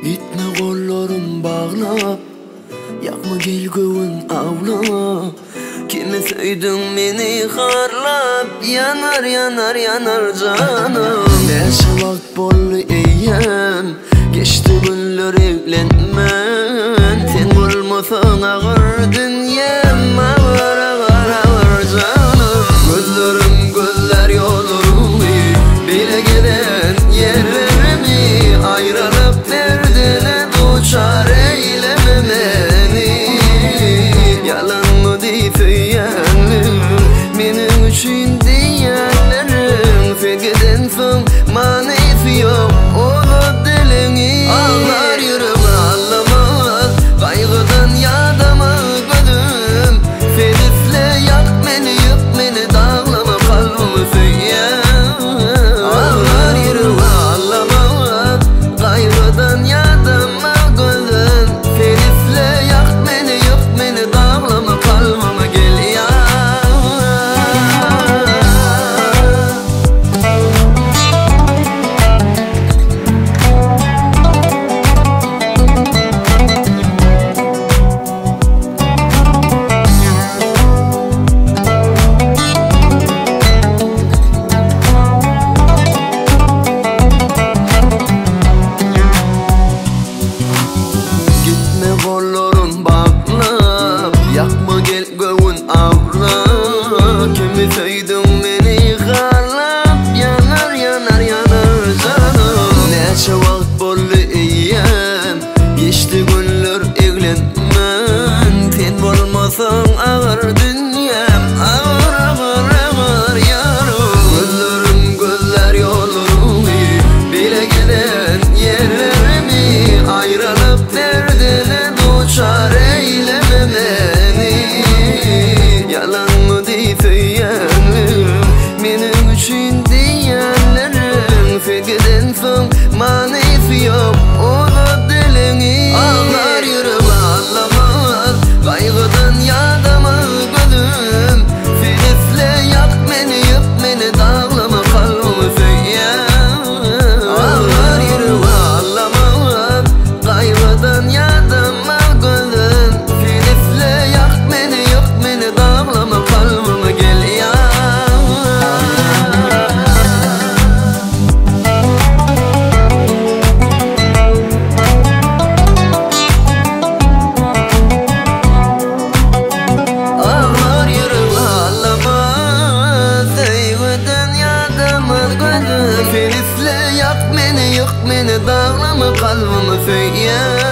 Gitme kollarım bağlap, yakma gel gövün avla. Kime söydün beni harlap, yanar yanar yanar canım. Neşe vakt bollu eyyem, geçti günler evlenmen. Sen olmasan ağır dünyam, ağır ağır ağır canım. Gözlerim gözler yollarımı, bile gelen yerlerimi ayrılıp derdine duçar eyleme beni. Yalan mı deyip öyenlim, benim için diyenlerim. Fekeden son manif yok, onu dilini ağlar yürüme ağlamaz. Kaygıdan yadama gözüm, felifle yak beni yık beni, dağlama kalbimi feyyem. Ağlar yürüme ağlamaz, kaygıdan yadama gözüm, felifle yak beni yık beni, dağlama kalbimi gel ya. Gitme kolların bağlap, yakma gel gövün avla. Kimi söydün beni harlap, yanar yanar yanar canım. Neçe vakt bollu eyyem, geçti günler evlenmen. Sen olmasan ağır dünyam, ağır ağır ağır yarım. Gözlerim gözler yollarımı, bile gelen yerlerimi ayrılıp derdine duçar eyleme beni. Yalan mı deyip öyenlim, benim için diyenlerim. Fekeden son manif yok, onu dilini ağlar yürüme ağlamaz. Kaygıdan yadama gözüm, felifle yak beni yık beni, dağlama kalbimi feyyem. Ağlar yürüme ağlamaz, kaygıdan yadama gözüm, felifle yak beni yık beni, dağlama kalbimi gel ya. Ağlar yürüme ağlamaz, kaygıdan yadama gözüm, felifle yak beni yık beni, dağlama kalbimi feyyem.